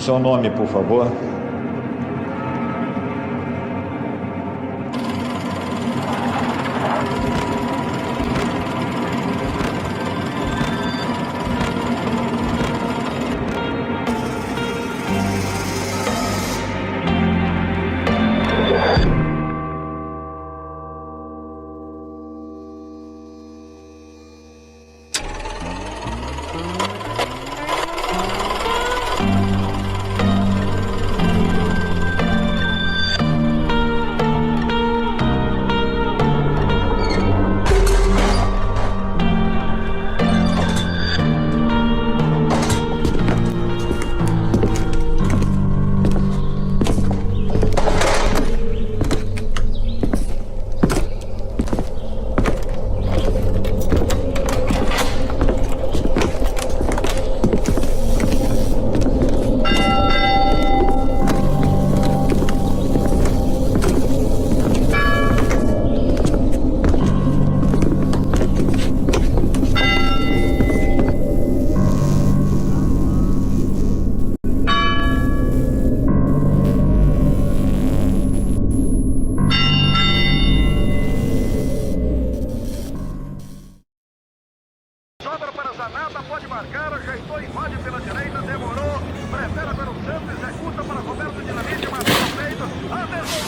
seu nome, por favor? Sobra para Zanata, pode marcar, ajeitou, invade pela direita, demorou, prefere para o centro, executa para Roberto Dinamite, matou o peito, Anderson,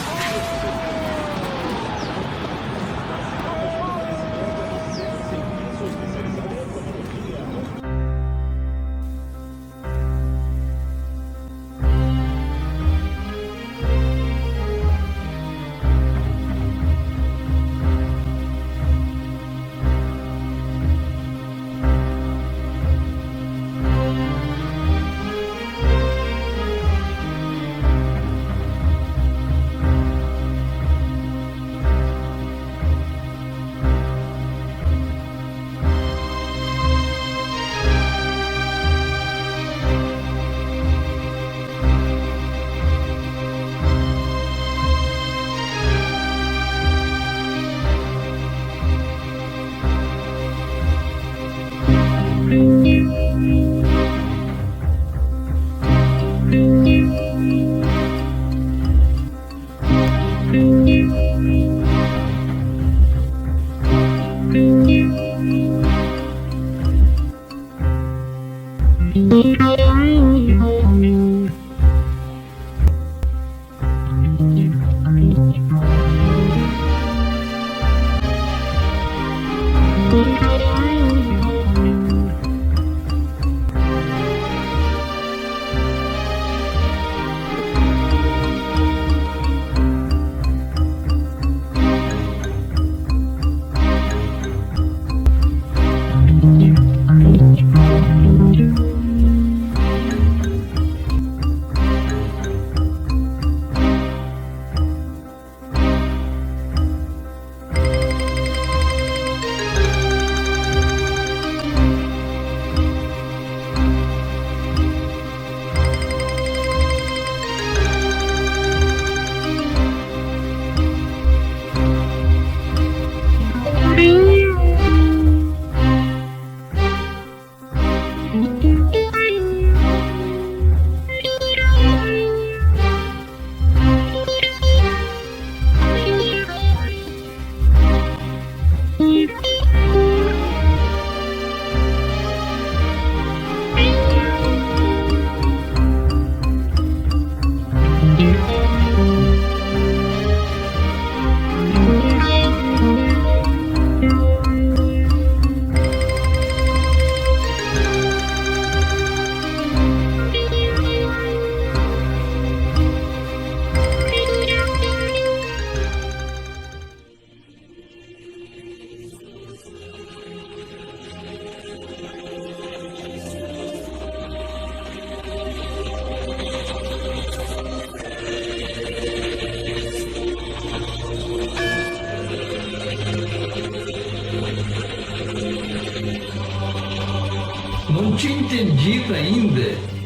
Não tinha entendido ainda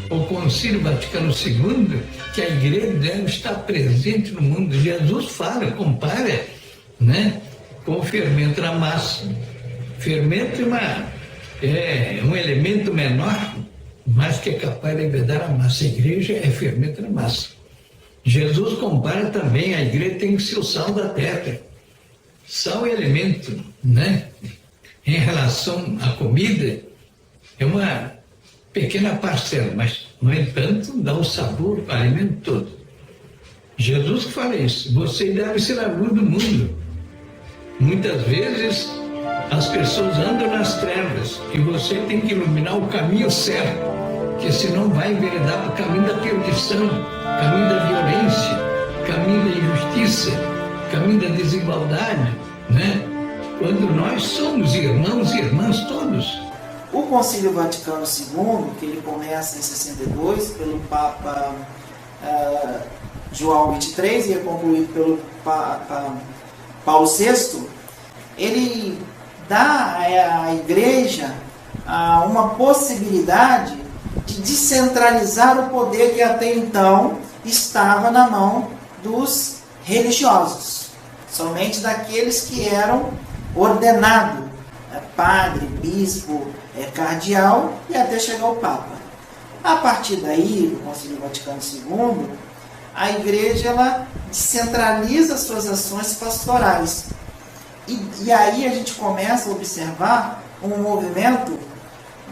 o Concílio Vaticano II que a igreja deve estar presente no mundo. Jesus fala, compara, né, com o fermento na massa. Fermento é um elemento menor mas que é capaz de levedar a massa. A igreja é fermento na massa. Jesus compara também, a igreja tem que ser o sal da terra. Sal é alimento, né? Em relação à comida, é uma pequena parcela, mas, no entanto, dá o sabor ao alimento todo. Jesus que fala isso, você deve ser a luz do mundo. Muitas vezes, as pessoas andam nas trevas e você tem que iluminar o caminho certo, porque senão vai enveredar para o caminho da perdição, caminho da violência, caminho da injustiça, caminho da desigualdade, né? Quando nós somos irmãos e irmãs todos. O Concílio Vaticano II, que ele começa em 62 pelo Papa João XXIII e é concluído pelo Papa Paulo VI, ele dá à Igreja uma possibilidade de descentralizar o poder que até então estava na mão dos religiosos, somente daqueles que eram ordenados, padre, bispo, cardeal e até chegar ao Papa. A partir daí, do Concílio Vaticano II, a Igreja ela descentraliza as suas ações pastorais. E aí a gente começa a observar um movimento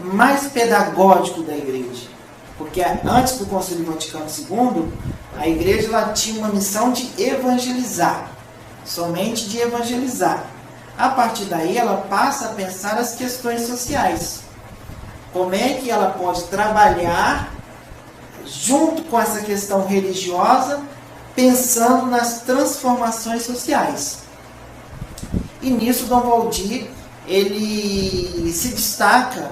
mais pedagógico da Igreja. Porque antes do Concílio Vaticano II, a Igreja ela tinha uma missão de evangelizar, somente de evangelizar. A partir daí ela passa a pensar as questões sociais. Como é que ela pode trabalhar junto com essa questão religiosa, pensando nas transformações sociais. E nisso Dom Valdir ele se destaca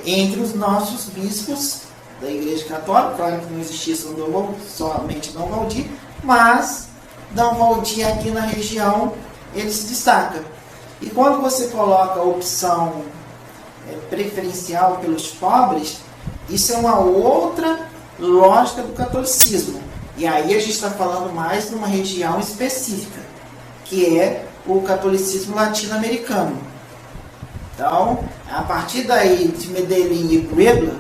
entre os nossos bispos da Igreja Católica. Claro que não existia somente Dom Valdir, mas Dom Valdir aqui na região ele se destaca. E quando você coloca a opção preferencial pelos pobres, isso é uma outra lógica do catolicismo. E aí a gente está falando mais de uma região específica, que é o catolicismo latino-americano. Então, a partir daí de Medellín e Puebla,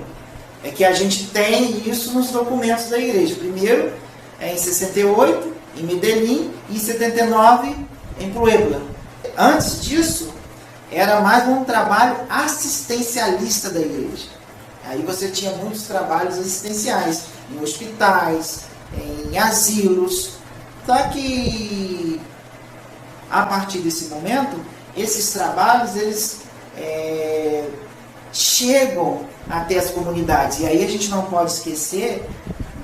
é que a gente tem isso nos documentos da igreja. Primeiro, em 68, em Medellín, e em 79, em Puebla. Antes disso, era mais um trabalho assistencialista da igreja. Aí você tinha muitos trabalhos assistenciais, em hospitais, em asilos. Só que, a partir desse momento, esses trabalhos, eles chegam até as comunidades. E aí a gente não pode esquecer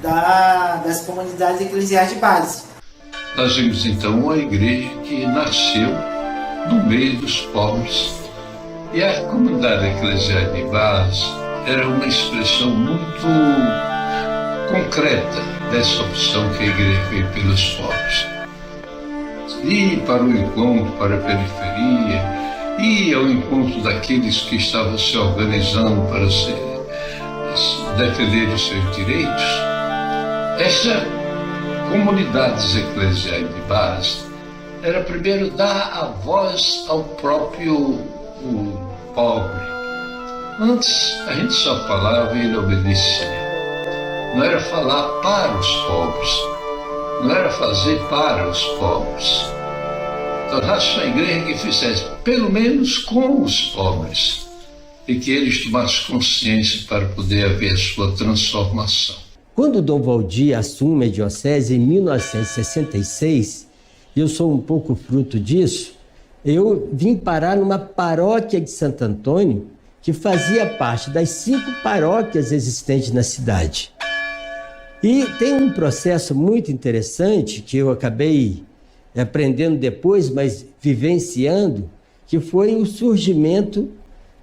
das comunidades eclesiais de base. Nós vimos então uma igreja que nasceu no meio dos pobres. E a comunidade eclesial de base era uma expressão muito concreta dessa opção que a igreja fez pelos pobres. Ir para o encontro, para a periferia, ir ao encontro daqueles que estavam se organizando para defender os seus direitos. Essa comunidades eclesiais de base era primeiro dar a voz ao próprio pobre. Antes a gente só falava e ele obedecia. Não era falar para os pobres, não era fazer para os pobres. Tornasse uma igreja que fizesse pelo menos com os pobres e que eles tomassem consciência para poder haver a sua transformação. Quando Dom Valdir assume a diocese em 1966, eu sou um pouco fruto disso, eu vim parar numa paróquia de Santo Antônio que fazia parte das 5 paróquias existentes na cidade. E tem um processo muito interessante que eu acabei aprendendo depois, mas vivenciando, que foi o surgimento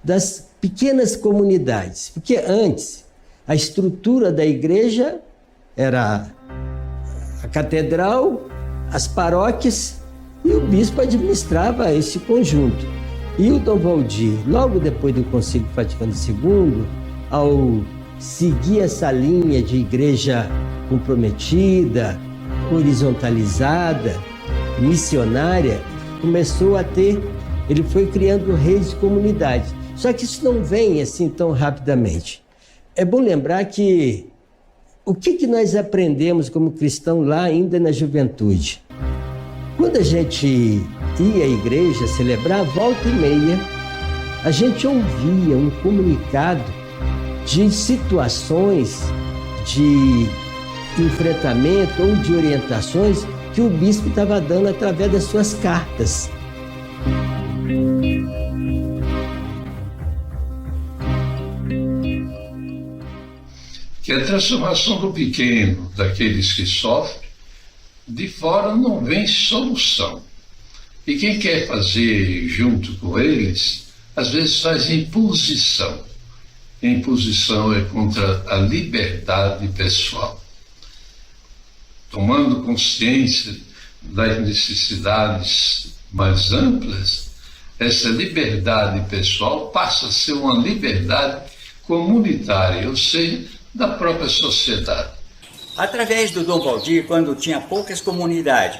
das pequenas comunidades. Porque antes, a estrutura da igreja era a catedral, as paróquias, e o bispo administrava esse conjunto. E o Dom Valdir, logo depois do Concílio Vaticano II, ao seguir essa linha de igreja comprometida, horizontalizada, missionária, ele foi criando redes de comunidade. Só que isso não vem assim tão rapidamente. É bom lembrar que o que nós aprendemos como cristão lá ainda na juventude? Quando a gente ia à igreja celebrar, volta e meia, a gente ouvia um comunicado de situações de enfrentamento ou de orientações que o bispo estava dando através das suas cartas. Que a transformação do pequeno, daqueles que sofrem, de fora não vem solução. E quem quer fazer junto com eles, às vezes faz imposição. Imposição é contra a liberdade pessoal. Tomando consciência das necessidades mais amplas, essa liberdade pessoal passa a ser uma liberdade comunitária, ou seja, da própria sociedade. Através do Dom Valdir, quando tinha poucas comunidades,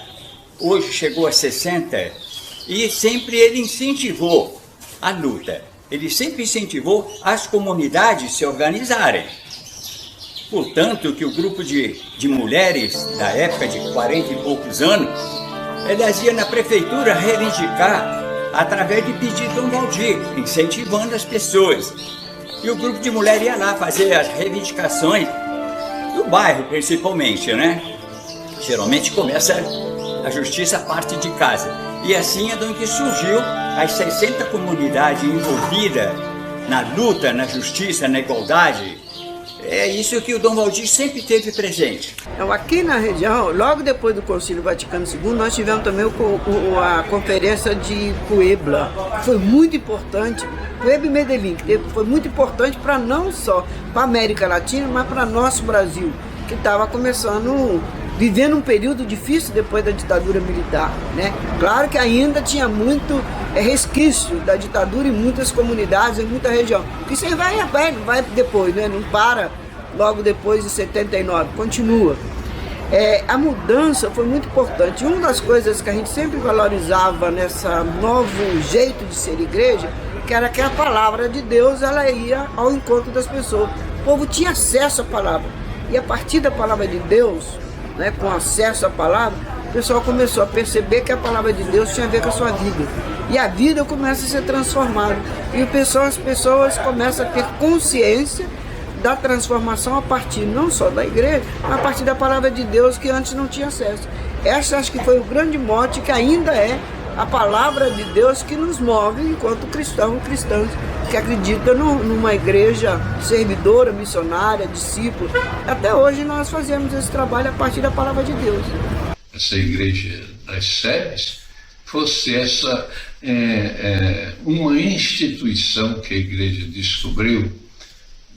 hoje chegou a 60, e sempre ele incentivou a luta. Ele sempre incentivou as comunidades se organizarem. Portanto, que o grupo de mulheres da época de 40 e poucos anos, elas iam na prefeitura reivindicar através de pedido Dom Valdir, incentivando as pessoas. E o grupo de mulheres ia lá fazer as reivindicações do bairro, principalmente, né? Geralmente começa a justiça a parte de casa. E assim é onde surgiu as 60 comunidades envolvidas na luta, na justiça, na igualdade. É isso que o Dom Valdir sempre teve presente. Então, aqui na região, logo depois do Concílio Vaticano II, nós tivemos também a Conferência de Puebla, que foi muito importante. Puebla e Medellín, que foi muito importante para não só para a América Latina, mas para nosso Brasil, que estava vivendo um período difícil depois da ditadura militar, né? Claro que ainda tinha muito resquício da ditadura em muitas comunidades, em muita região. Isso aí vai depois, né? Não para logo depois de 79, continua. A mudança foi muito importante. Uma das coisas que a gente sempre valorizava nessa novo jeito de ser igreja, que era que a palavra de Deus ela ia ao encontro das pessoas. O povo tinha acesso à palavra. E a partir da palavra de Deus, né, com acesso à palavra, o pessoal começou a perceber que a palavra de Deus tinha a ver com a sua vida. E a vida começa a ser transformada. E as pessoas começam a ter consciência da transformação a partir não só da igreja, mas a partir da palavra de Deus que antes não tinha acesso. Essa acho que foi o grande mote, que ainda é a palavra de Deus que nos move enquanto cristãos que acreditam numa igreja servidora, missionária, discípulo. Até hoje nós fazemos esse trabalho a partir da palavra de Deus. Essa igreja das séries fosse uma instituição que a igreja descobriu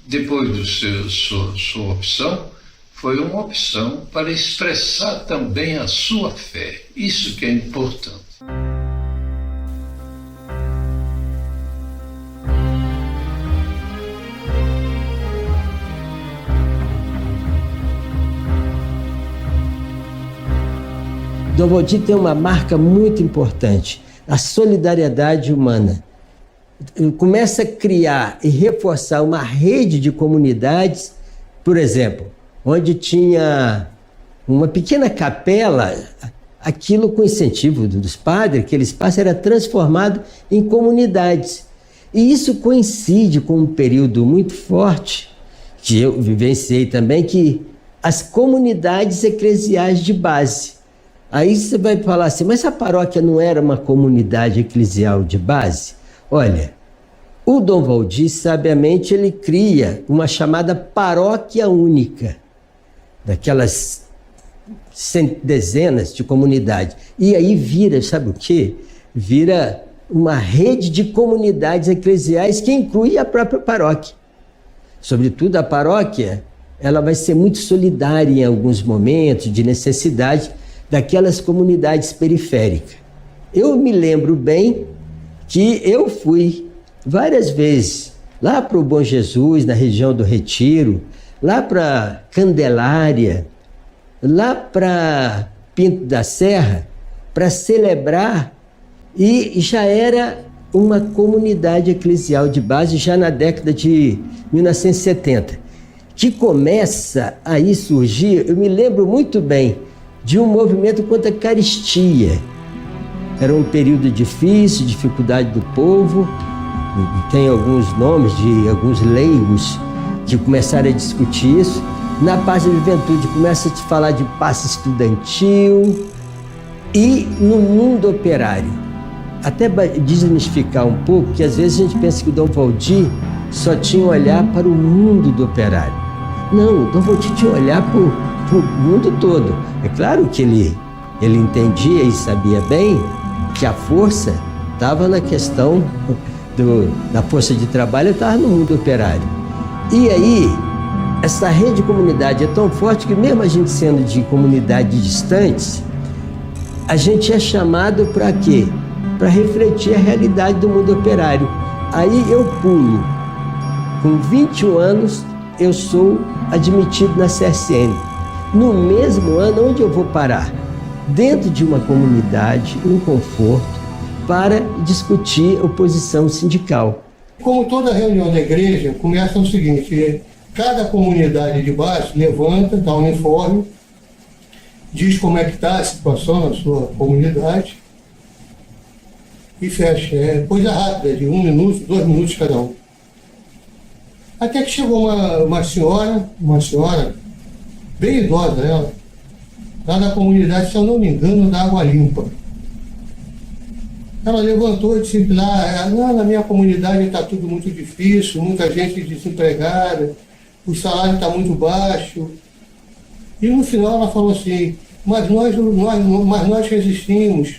depois sua opção, foi uma opção para expressar também a sua fé. Isso que é importante. Dom Valdir tem uma marca muito importante, a solidariedade humana. Ele começa a criar e reforçar uma rede de comunidades, por exemplo, onde tinha uma pequena capela, aquilo com incentivo dos padres, aquele espaço era transformado em comunidades. E isso coincide com um período muito forte, que eu vivenciei também, que as comunidades eclesiais de base. Aí você vai falar assim, mas a paróquia não era uma comunidade eclesial de base? Olha, o Dom Valdir, sabiamente, ele cria uma chamada paróquia única, daquelas dezenas de comunidades. E aí vira, sabe o quê? Vira uma rede de comunidades eclesiais que inclui a própria paróquia. Sobretudo a paróquia, ela vai ser muito solidária em alguns momentos de necessidade daquelas comunidades periféricas. Eu me lembro bem que eu fui várias vezes lá para o Bom Jesus, na região do Retiro, lá para Candelária, lá para Pinto da Serra, para celebrar, e já era uma comunidade eclesial de base já na década de 1970, que começa a aí surgir, eu me lembro muito bem, de um movimento contra a caristia. Era um período difícil, dificuldade do povo, tem alguns nomes de alguns leigos que começaram a discutir isso. Na parte da juventude começa a se falar de passe estudantil e no mundo operário. Até desmistificar um pouco, que às vezes a gente pensa que o Dom Valdir só tinha um olhar para o mundo do operário. Não, o Dom Valdir tinha um olhar para o mundo todo. É claro que ele entendia e sabia bem que a força estava na questão da força de trabalho, estava no mundo operário. E aí, essa rede de comunidade é tão forte que mesmo a gente sendo de comunidades distantes, a gente é chamado para quê? Para refletir a realidade do mundo operário. Aí eu pulo. Com 21 anos, eu sou admitido na CSN. No mesmo ano, onde eu vou parar? Dentro de uma comunidade, um conforto, para discutir oposição sindical. Como toda reunião da igreja, começa o seguinte: cada comunidade de base levanta, dá um informe, diz como é que está a situação na sua comunidade e fecha. É coisa rápida, de 1 minuto, 2 minutos cada um. Até que chegou uma senhora bem idosa, ela, lá na comunidade, se eu não me engano, da Água Limpa. Ela levantou e disse lá: na minha comunidade está tudo muito difícil, muita gente desempregada, o salário está muito baixo. E no final ela falou assim: mas nós resistimos,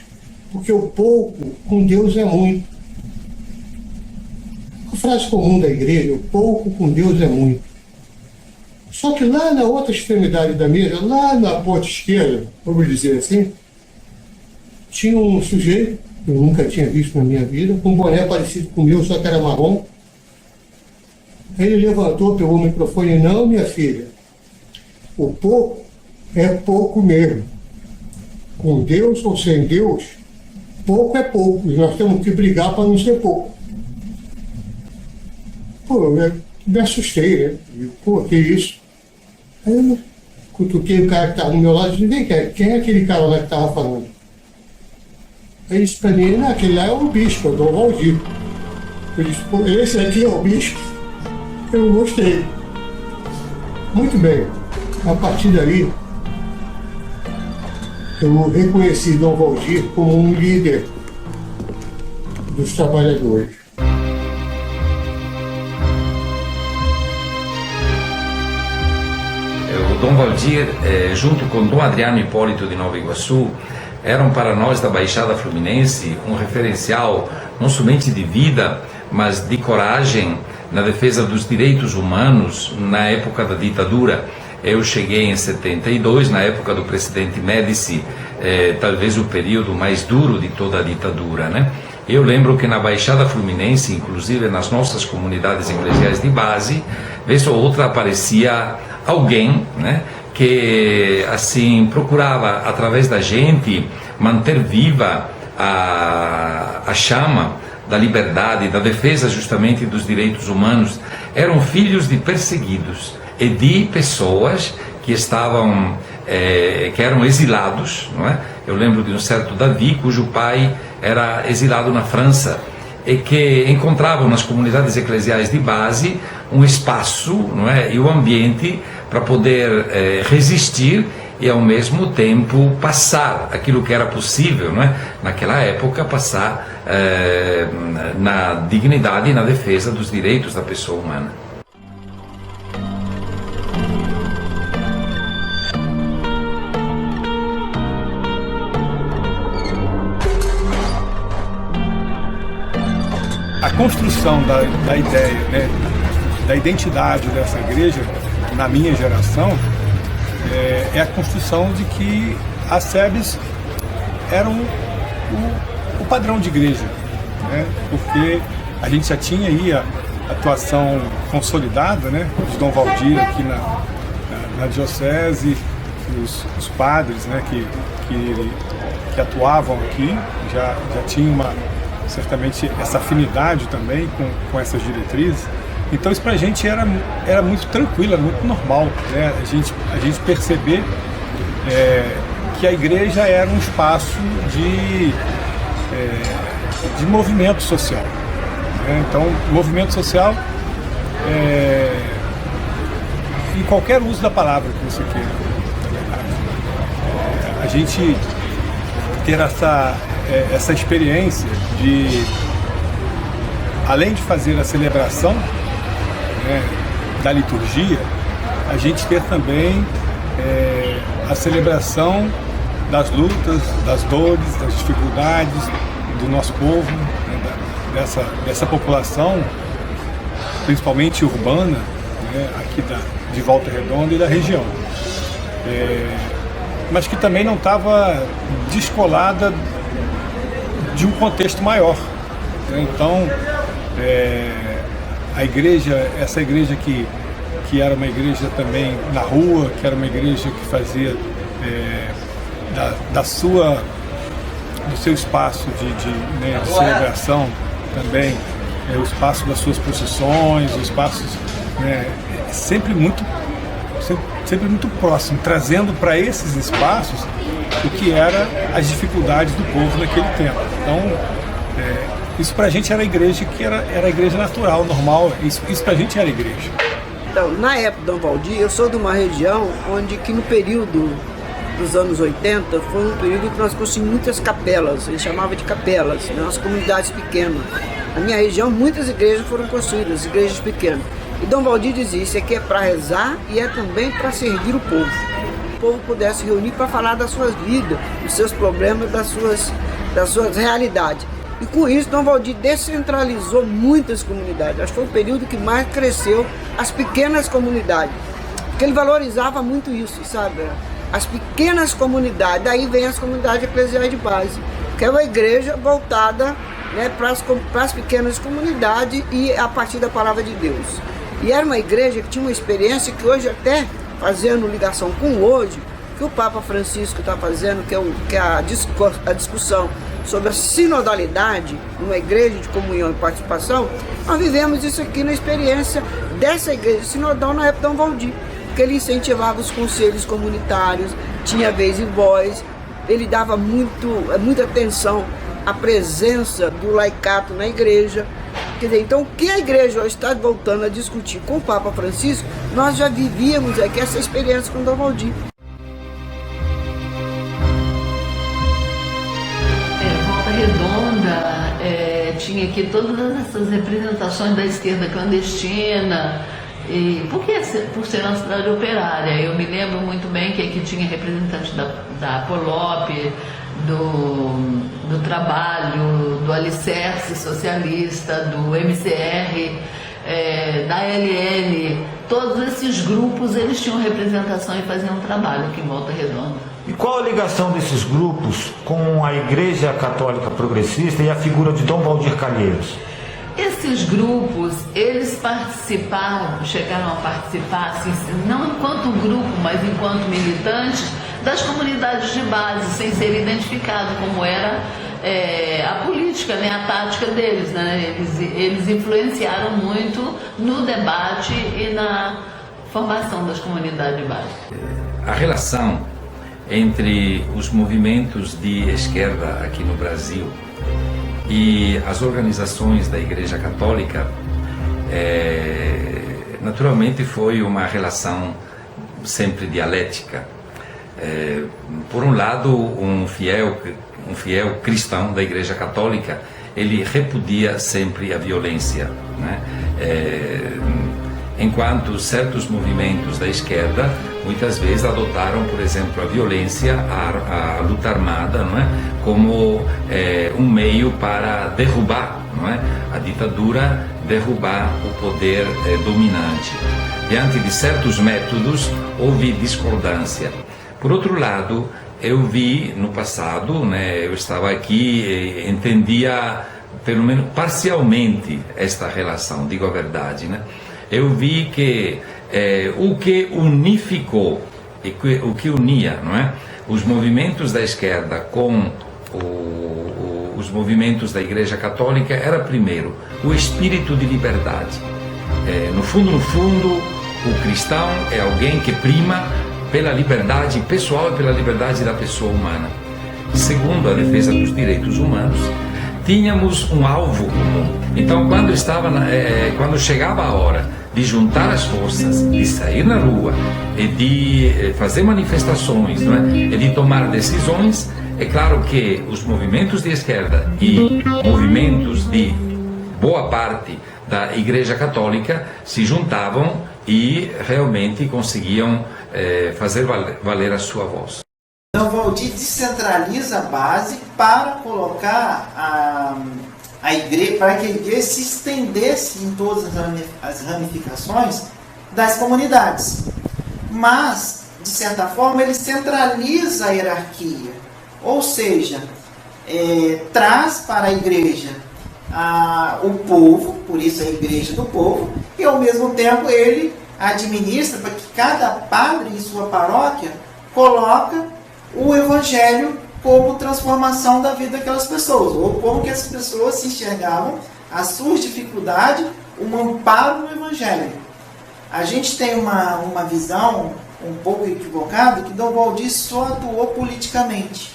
porque o pouco com Deus é muito. A frase comum da igreja: o pouco com Deus é muito. Só que lá na outra extremidade da mesa, lá na ponta esquerda, vamos dizer assim, tinha um sujeito que eu nunca tinha visto na minha vida, com um boné parecido com o meu, só que era marrom. Ele levantou, pegou o microfone: não, minha filha, o pouco é pouco mesmo. Com Deus ou sem Deus, pouco é pouco, e nós temos que brigar para não ser pouco. Pô, eu me assustei, né? Pô, que isso? Aí eu cutuquei o cara que estava do meu lado e disse: vem cá, quem é aquele cara lá que estava falando? Aí ele disse para mim: não, aquele lá é o bispo, é o Dom Valdir. Eu disse: pô, esse aqui é o bispo? Eu gostei. Muito bem. A partir daí, eu reconheci Dom Valdir como um líder dos trabalhadores. O Dom Valdir, junto com Dom Adriano Hipólito de Nova Iguaçu, eram para nós da Baixada Fluminense um referencial não somente de vida, mas de coragem na defesa dos direitos humanos na época da ditadura. Eu cheguei em 72, na época do presidente Médici, talvez o período mais duro de toda a ditadura, né? Eu lembro que na Baixada Fluminense, inclusive nas nossas comunidades eclesiais de base, vez ou outra aparecia alguém, né, que assim procurava, através da gente, manter viva a chama da liberdade, da defesa justamente dos direitos humanos. Eram filhos de perseguidos e de pessoas que estavam, que eram exilados, não é? Eu lembro de um certo Davi, cujo pai era exilado na França, e que encontravam nas comunidades eclesiais de base um espaço, não é, e o ambiente para poder resistir e ao mesmo tempo passar aquilo que era possível, não é, naquela época, passar na dignidade e na defesa dos direitos da pessoa humana. A construção da ideia, né, da identidade dessa igreja, na minha geração, é a construção de que as SEBs eram o padrão de igreja, né, porque a gente já tinha aí a atuação consolidada, né, de Dom Valdir aqui na diocese, os padres, né, que atuavam aqui, já tinha certamente essa afinidade também com essas diretrizes. Então isso para a gente era muito tranquilo, era muito normal, né? A gente perceber que a igreja era um espaço de movimento social, né? Então, movimento social em qualquer uso da palavra que você queira, na verdade. A gente ter essa experiência de, além de fazer a celebração, né, da liturgia, a gente ter também a celebração das lutas, das dores, das dificuldades do nosso povo, né, dessa população, principalmente urbana, né, aqui de Volta Redonda e da região. Mas que também não estava descolada de um contexto maior, né? Então, essa igreja que era uma igreja também na rua, que era uma igreja que fazia do seu espaço de celebração também, o espaço das suas procissões, os espaços, né, sempre muito próximo, trazendo para esses espaços o que era as dificuldades do povo naquele tempo. Então, isso para a gente era a igreja que era a igreja natural, normal, isso para a gente era a igreja. Então, na época do Dom Valdir, eu sou de uma região onde que no período dos anos 80 foi um período que nós construímos muitas capelas, a gente chamava de capelas, né, umas comunidades pequenas. Na minha região, muitas igrejas foram construídas, igrejas pequenas. E Dom Valdir dizia, isso aqui é para rezar e é também para servir o povo. O povo pudesse reunir para falar das suas vidas, dos seus problemas, das suas realidades. E com isso, Dom Valdir descentralizou muitas comunidades. Acho que foi o período que mais cresceu as pequenas comunidades. Porque ele valorizava muito isso, sabe? As pequenas comunidades, daí vem as comunidades eclesiais de base, que é uma igreja voltada, né, para as pequenas comunidades e a partir da palavra de Deus. E era uma igreja que tinha uma experiência que hoje, até fazendo ligação com hoje, que o Papa Francisco está fazendo, que é a discussão sobre a sinodalidade, numa igreja de comunhão e participação. Nós vivemos isso aqui na experiência dessa igreja sinodal na época de Dom Valdir, porque ele incentivava os conselhos comunitários, tinha vez e voz, ele dava muita atenção à presença do laicato na igreja. Quer dizer, então o que a igreja hoje está voltando a discutir com o Papa Francisco, nós já vivíamos aqui essa experiência com Dom Valdir. Volta Redonda tinha aqui todas essas representações da esquerda clandestina, porque por ser uma cidade operária. Eu me lembro muito bem que aqui tinha representantes da Polop, do Trabalho, do Alicerce Socialista, do MCR, da LN. Todos esses grupos, eles tinham representação e faziam trabalho aqui em Volta Redonda. E qual a ligação desses grupos com a Igreja Católica Progressista e a figura de Dom Valdir Calheiros? Esses grupos, eles participaram, chegaram a participar, assim, não enquanto grupo, mas enquanto militantes, das comunidades de base, sem ser identificado como era a política, né, a tática deles, né? Eles influenciaram muito no debate e na formação das comunidades de base. A relação entre os movimentos de esquerda aqui no Brasil e as organizações da Igreja Católica, naturalmente foi uma relação sempre dialética. Por um lado, um fiel cristão da Igreja Católica, ele repudia sempre a violência, né? Enquanto certos movimentos da esquerda muitas vezes adotaram, por exemplo, a violência, a luta armada, não é, como um meio para derrubar, não é, a ditadura, derrubar o poder dominante. Diante de certos métodos houve discordância. Por outro lado, eu vi no passado, né, eu estava aqui, entendia pelo menos parcialmente esta relação, digo a verdade, né? Eu vi que o que unificou e o que unia, não é, os movimentos da esquerda com os os movimentos da Igreja Católica era, primeiro, o espírito de liberdade. No fundo, o cristão é alguém que prima pela liberdade pessoal e pela liberdade da pessoa humana. Segundo, a defesa dos direitos humanos. Tínhamos um alvo comum. Então, quando chegava a hora de juntar as forças, de sair na rua e de fazer manifestações, não é? E de tomar decisões, é claro que os movimentos de esquerda e movimentos de boa parte da Igreja Católica se juntavam e realmente conseguiam fazer valer a sua voz. Dom Valdir descentraliza a base para colocar a igreja, para que a igreja se estendesse em todas as ramificações das comunidades. Mas, de certa forma, ele centraliza a hierarquia, ou seja, traz para a igreja o povo, por isso a igreja do povo, e ao mesmo tempo ele administra para que cada padre em sua paróquia coloca o evangelho como transformação da vida daquelas pessoas, ou como que as pessoas se enxergavam, as suas dificuldades, um amparo no evangelho. A gente tem uma visão um pouco equivocada que Dom Valdir só atuou politicamente.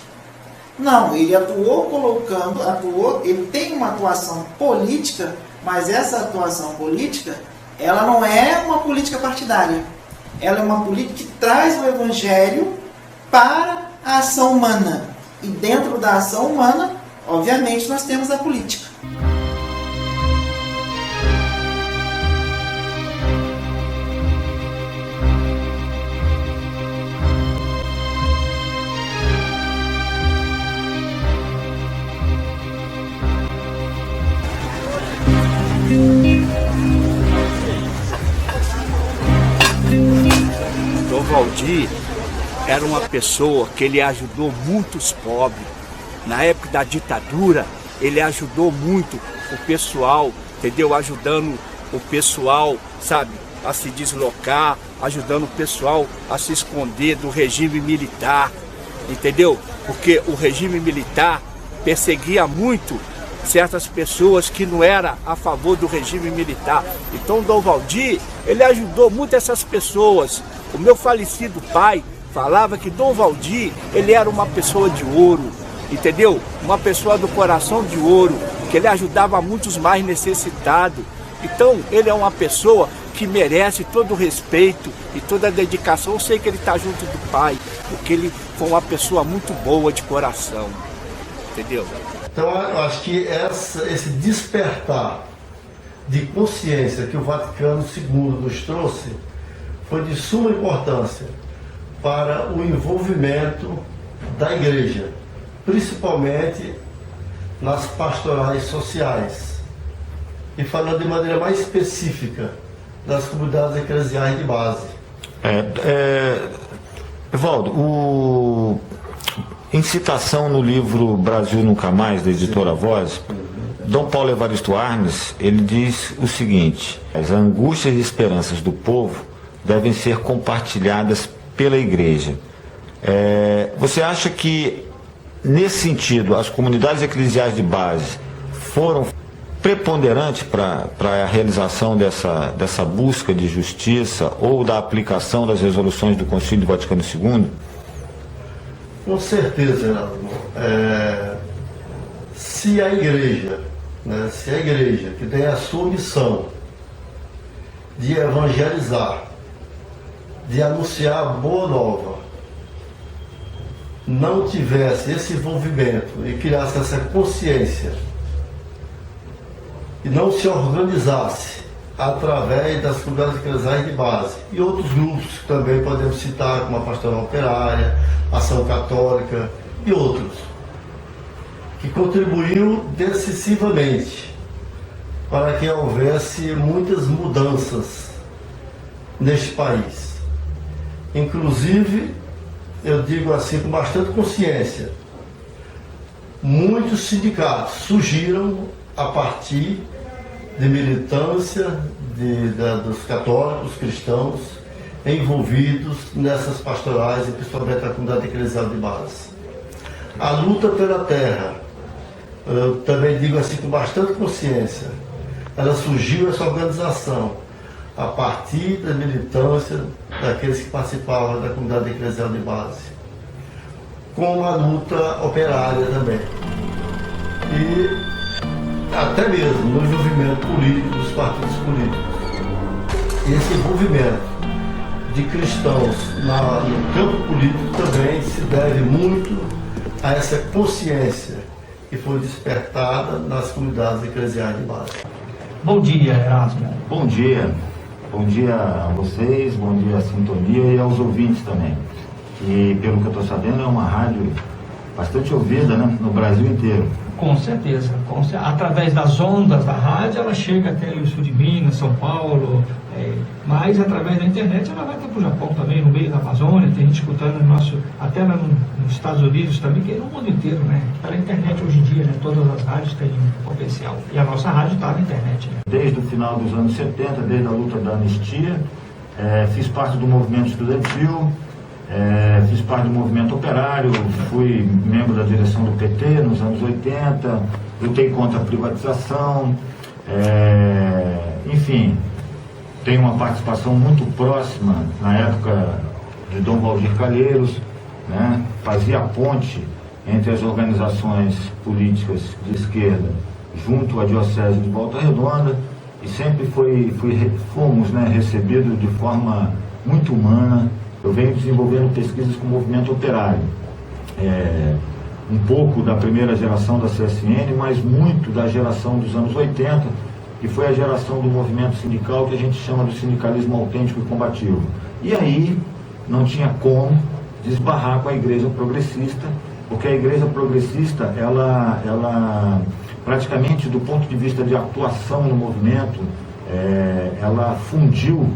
Não, ele ele tem uma atuação política, mas essa atuação política, ela não é uma política partidária. Ela é uma política que traz o evangelho para a ação humana. E dentro da ação humana, obviamente, nós temos a política. Dom Valdir era uma pessoa que ele ajudou muitos pobres. Na época da ditadura, ele ajudou muito o pessoal, entendeu? Ajudando o pessoal, sabe, a se deslocar, ajudando o pessoal a se esconder do regime militar, entendeu? Porque o regime militar perseguia muito certas pessoas que não eram a favor do regime militar. Então, Dom Valdir, ele ajudou muito essas pessoas. O meu falecido pai falava que Dom Valdir, ele era uma pessoa de ouro, entendeu? Uma pessoa do coração de ouro, que ele ajudava muitos mais necessitados. Então, ele é uma pessoa que merece todo o respeito e toda a dedicação. Eu sei que ele está junto do pai, porque ele foi uma pessoa muito boa de coração, entendeu? Então, eu acho que esse despertar de consciência que o Vaticano II nos trouxe foi de suma importância para o envolvimento da igreja, principalmente nas pastorais sociais. E falando de maneira mais específica das comunidades eclesiais de base. Evaldo, em citação no livro Brasil Nunca Mais, da editora Voz, Dom Paulo Evaristo Arnes, ele diz o seguinte: as angústias e esperanças do povo devem ser compartilhadas pela igreja. Você acha que, nesse sentido, as comunidades eclesiais de base foram preponderantes para a realização dessa busca de justiça ou da aplicação das resoluções do Concílio Vaticano II? Com certeza, Geraldo. Se a igreja, que tem a sua missão de evangelizar, de anunciar a boa nova, não tivesse esse envolvimento e criasse essa consciência e não se organizasse através das comunidades eclesiais de base e outros grupos que também podemos citar, como a Pastoral Operária, Ação Católica e outros, que contribuiu decisivamente para que houvesse muitas mudanças neste país. Inclusive, eu digo assim com bastante consciência, muitos sindicatos surgiram a partir de militância dos católicos, cristãos, envolvidos nessas pastorais e principalmente a comunidade eclesial de base. A luta pela terra eu também digo assim com bastante consciência, ela surgiu, essa organização, a partir da militância daqueles que participavam da comunidade eclesial de base, com a luta operária também. E até mesmo no envolvimento político dos partidos políticos. E esse envolvimento de cristãos no campo político também se deve muito a essa consciência que foi despertada nas comunidades eclesiais de base. Bom dia, Erasmo. Bom dia. Bom dia a vocês, bom dia à sintonia e aos ouvintes também. Que, pelo que eu estou sabendo, é uma rádio bastante ouvida, né, no Brasil inteiro. Com certeza. Através das ondas da rádio, ela chega até o sul de Minas, São Paulo, mas através da internet ela vai até para o Japão também, no meio da Amazônia, tem gente escutando até lá nos Estados Unidos também, que é no mundo inteiro, né? Pela internet hoje em dia, né? Todas as rádios têm potencial. E a nossa rádio está na internet, né? Desde o final dos anos 70, desde a luta da anistia, fiz parte do movimento estudantil, fiz parte do movimento operário, fui membro da direção do PT nos anos 80, lutei contra a privatização, enfim, tenho uma participação muito próxima na época de Dom Valdir Calheiros, né? Fazia a ponte entre as organizações políticas de esquerda junto à Diocese de Volta Redonda e sempre fomos, né, recebidos de forma muito humana. Eu venho desenvolvendo pesquisas com o movimento operário, um pouco da primeira geração da CSN, mas muito da geração dos anos 80, que foi a geração do movimento sindical que a gente chama de sindicalismo autêntico e combativo. E aí não tinha como desbarrar com a Igreja Progressista, porque a Igreja Progressista, ela praticamente do ponto de vista de atuação no movimento, ela fundiu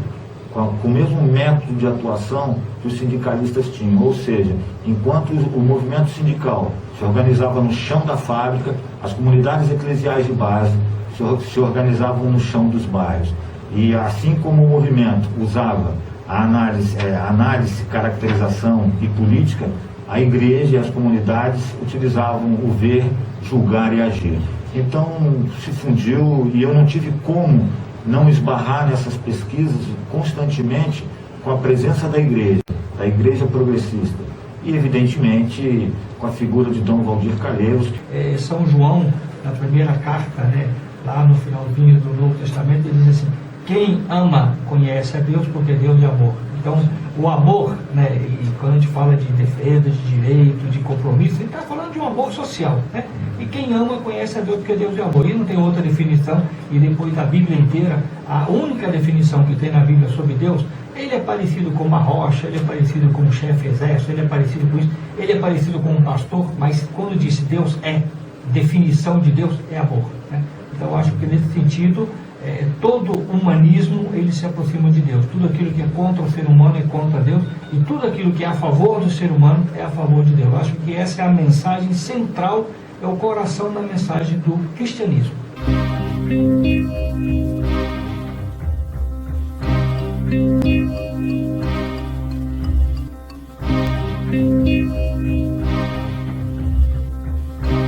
com o mesmo método de atuação que os sindicalistas tinham, ou seja, enquanto o movimento sindical se organizava no chão da fábrica, as comunidades eclesiais de base se organizavam no chão dos bairros. E assim como o movimento usava a análise, caracterização e política, a igreja e as comunidades utilizavam o ver, julgar e agir. Então se fundiu e eu não tive como não esbarrar nessas pesquisas constantemente com a presença da igreja progressista e, evidentemente, com a figura de Dom Valdir Calheiros. São João, na primeira carta, né, lá no finalzinho do Novo Testamento, ele diz assim: quem ama conhece a Deus, porque Deus é amor. Então, o amor, né, e quando a gente fala de defesa, de direito, de compromisso, ele está falando de um amor social, né? E quem ama conhece a Deus, porque Deus é amor. E não tem outra definição, e depois da Bíblia inteira, a única definição que tem na Bíblia sobre Deus, ele é parecido com uma rocha, ele é parecido com um chefe exército, ele é parecido com isso, ele é parecido com um pastor, mas quando diz Deus definição de Deus é amor, né? Então, eu acho que nesse sentido, todo humanismo ele se aproxima de Deus. Tudo aquilo que é contra o ser humano é contra Deus, e tudo aquilo que é a favor do ser humano é a favor de Deus. Eu acho que essa é a mensagem central, é o coração da mensagem do cristianismo.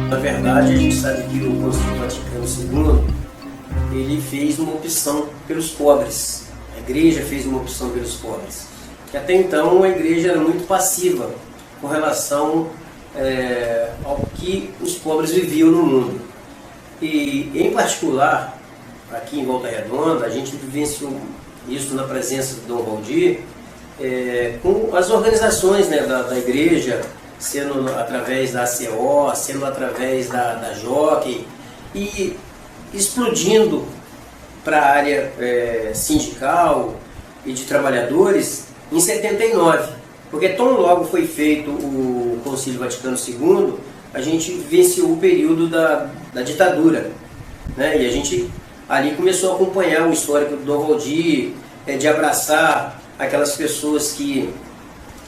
Na verdade, a gente sabe que o Concílio Vaticano II ele fez uma opção pelos pobres. A igreja fez uma opção pelos pobres. Que até então a igreja era muito passiva com relação ao que os pobres viviam no mundo. E, em particular, aqui em Volta Redonda, a gente vivenciou isso na presença do Dom Valdir, com as organizações, né, da igreja, sendo através da ACO, sendo através da JOC, e explodindo para a área sindical e de trabalhadores em 79, porque tão logo foi feito o Concílio Vaticano II, a gente vivenciou o período da ditadura, né? E a gente ali começou a acompanhar o histórico do Dom Valdir, de abraçar aquelas pessoas que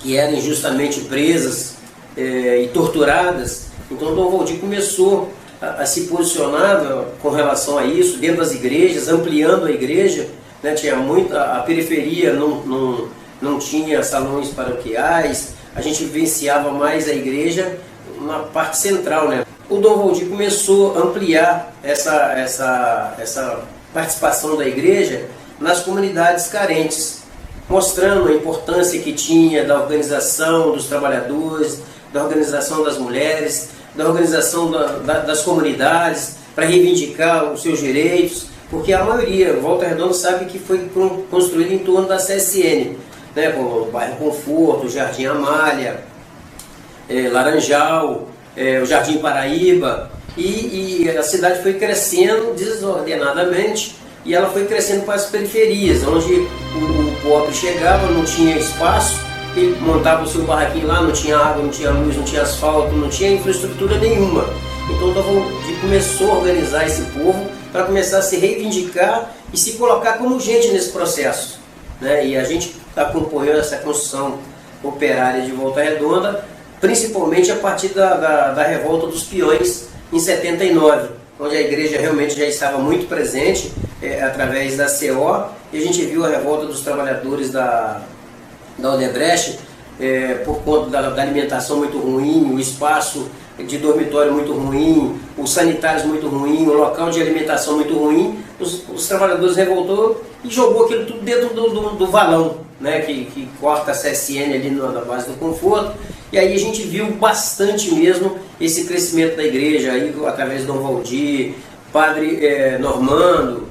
eram injustamente presas e torturadas. Então o Dom Valdir começou a se posicionar com relação a isso, dentro das igrejas, ampliando a igreja, né? Tinha a periferia não tinha salões paroquiais, a gente vivenciava mais a igreja na parte central, né? o Dom Valdir começou a ampliar essa participação da igreja nas comunidades carentes, mostrando a importância que tinha da organização dos trabalhadores, da organização das mulheres, da organização das comunidades, para reivindicar os seus direitos, porque a maioria, Volta Redonda sabe que foi construída em torno da CSN, né, como o bairro Conforto, o Jardim Amália, Laranjal, o Jardim Paraíba, e a cidade foi crescendo desordenadamente, e ela foi crescendo para as periferias, onde o pobre chegava, não tinha espaço, ele montava o seu barraquinho lá, não tinha água, não tinha luz, não tinha asfalto, não tinha infraestrutura nenhuma. Então o Dom Valdir começou a organizar esse povo para começar a se reivindicar e se colocar como gente nesse processo, né? E a gente acompanhou essa construção operária de Volta Redonda, principalmente a partir da revolta dos peões em 79, onde a igreja realmente já estava muito presente através da CO, e a gente viu a revolta dos trabalhadores da Odebrecht por conta da alimentação muito ruim, o espaço de dormitório muito ruim, os sanitários muito ruim, o local de alimentação muito ruim. Os trabalhadores revoltou e jogou aquilo tudo dentro do valão, né, que corta a CSN ali na base do Conforto. E aí a gente viu bastante mesmo esse crescimento da igreja, aí, através de Dom Valdir, Padre Normando,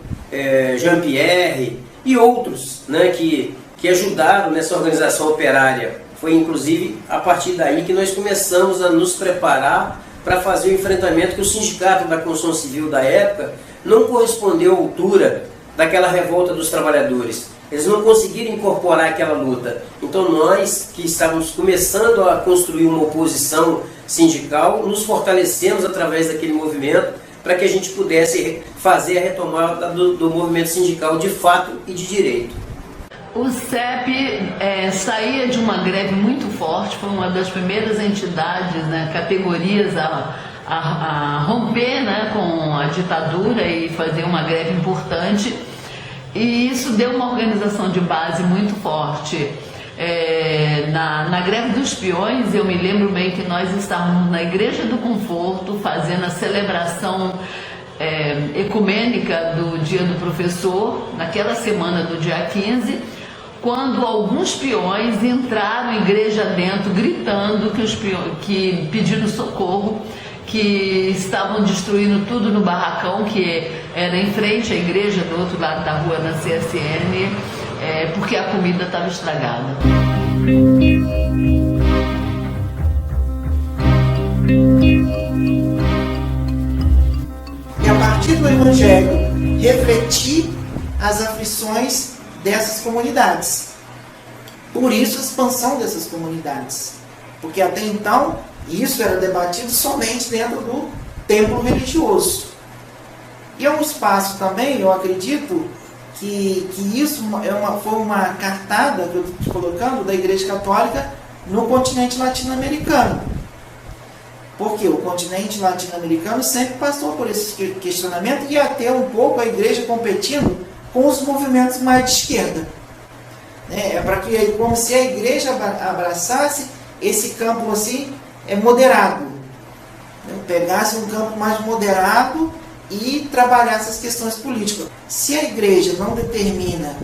Jean-Pierre e outros, né, que ajudaram nessa organização operária. Foi inclusive a partir daí que nós começamos a nos preparar para fazer o enfrentamento, que o sindicato da construção civil da época não correspondeu à altura daquela revolta dos trabalhadores. Eles não conseguiram incorporar aquela luta. Então nós, que estávamos começando a construir uma oposição sindical, nos fortalecemos através daquele movimento para que a gente pudesse fazer a retomada do movimento sindical de fato e de direito. O CEP saía de uma greve muito forte, foi uma das primeiras entidades, né, categorias a romper, né, com a ditadura e fazer uma greve importante. E isso deu uma organização de base muito forte. Na greve dos peões, eu me lembro bem que nós estávamos na Igreja do Conforto fazendo a celebração ecumênica do Dia do Professor, naquela semana do dia 15, quando alguns peões entraram igreja dentro gritando que pedindo socorro, que estavam destruindo tudo no barracão que era em frente à igreja, do outro lado da rua, na CSN, porque a comida estava estragada. E a partir do Evangelho, refletir as aflições dessas comunidades. Por isso a expansão dessas comunidades. Porque até então, isso era debatido somente dentro do templo religioso. E é um espaço também, eu acredito, que isso foi uma cartada que eu estou colocando da Igreja Católica no continente latino-americano. Porque o continente latino-americano sempre passou por esse questionamento e até um pouco a Igreja competindo com os movimentos mais de esquerda. É para que, como se a Igreja abraçasse esse campo assim, moderado. Pegasse um campo mais moderado e trabalhasse as questões políticas. Se a Igreja não determina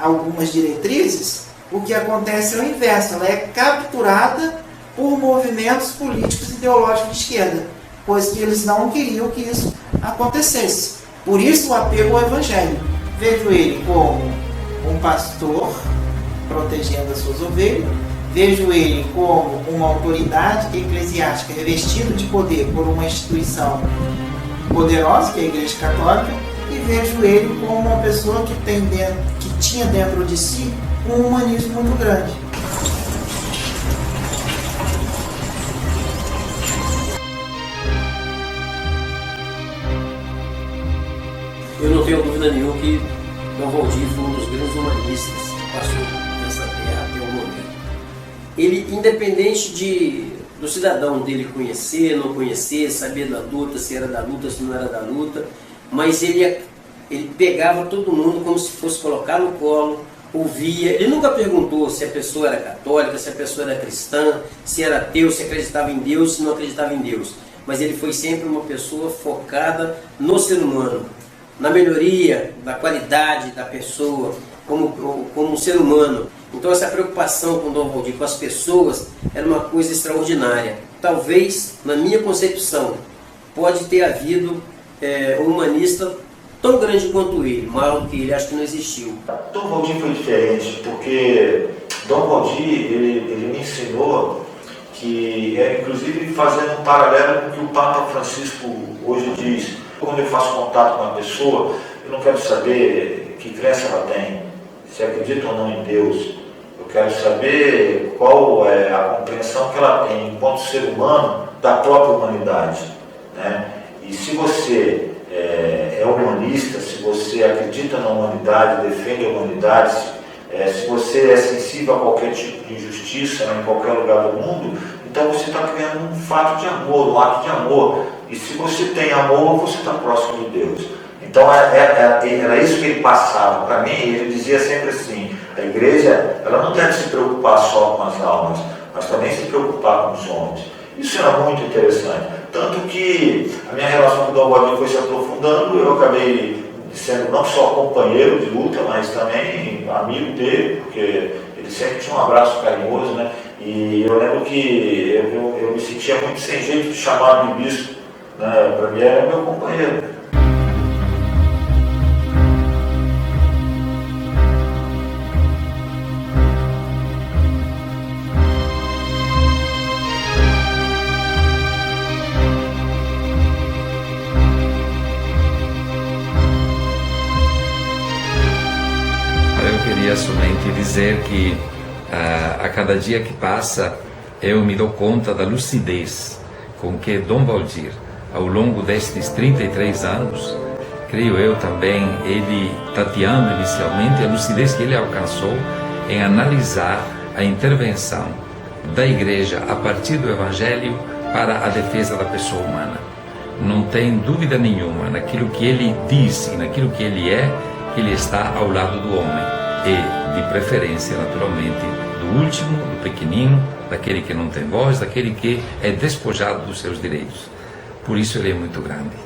algumas diretrizes, o que acontece é o inverso. Ela é capturada por movimentos políticos e ideológicos de esquerda, pois que eles não queriam que isso acontecesse. Por isso o apego ao Evangelho. Vejo ele como um pastor protegendo as suas ovelhas, vejo ele como uma autoridade eclesiástica revestido de poder por uma instituição poderosa, que é a Igreja Católica, e vejo ele como uma pessoa que tinha dentro de si um humanismo muito grande. Eu não tenho dúvida nenhuma que Dom Valdir foi um dos grandes humanistas que passou nessa terra até o momento. Ele, independente do cidadão dele conhecer, não conhecer, saber da luta, se era da luta, se não era da luta, mas ele pegava todo mundo como se fosse colocar no colo, ouvia. Ele nunca perguntou se a pessoa era católica, se a pessoa era cristã, se era ateu, se acreditava em Deus, se não acreditava em Deus. mas ele foi sempre uma pessoa focada no ser humano, na melhoria da qualidade da pessoa como ser humano. Então essa preocupação com Dom Valdir, com as pessoas, era uma coisa extraordinária. Talvez, na minha concepção, pode ter havido um humanista tão grande quanto ele, maior do que ele, acho que não existiu. Dom Valdir foi diferente, porque Dom Valdir, ele me ensinou que, inclusive fazendo um paralelo com o que o Papa Francisco hoje diz. Quando eu faço contato com uma pessoa, eu não quero saber que crença ela tem, se acredita ou não em Deus. Eu quero saber qual é a compreensão que ela tem enquanto ser humano da própria humanidade, né? E se você é humanista, se você acredita na humanidade, defende a humanidade, se você é sensível a qualquer tipo de injustiça, né, em qualquer lugar do mundo, então você está criando um fato de amor, um ato de amor. E se você tem amor, você está próximo de Deus. Então era isso que ele passava para mim. Ele dizia sempre assim: a igreja, ela não deve se preocupar só com as almas, mas também se preocupar com os homens. Isso era muito interessante. Tanto que a minha relação com o Dom Valdir foi se aprofundando. Eu acabei sendo não só companheiro de luta, mas também amigo dele, porque ele sempre tinha um abraço carinhoso, né? E eu lembro que eu me sentia muito sem jeito de chamar de bispo, né? Para mim era meu companheiro. Eu queria somente dizer que a cada dia que passa eu me dou conta da lucidez com que Dom Valdir, ao longo destes 33 anos, creio eu também, ele tateando inicialmente, a lucidez que ele alcançou em analisar a intervenção da Igreja a partir do Evangelho para a defesa da pessoa humana. Não tem dúvida nenhuma naquilo que ele diz e naquilo que ele é, que ele está ao lado do homem. E, de preferência, naturalmente, do último, do pequenino, daquele que não tem voz, daquele que é despojado dos seus direitos. Por isso ele é muito grande.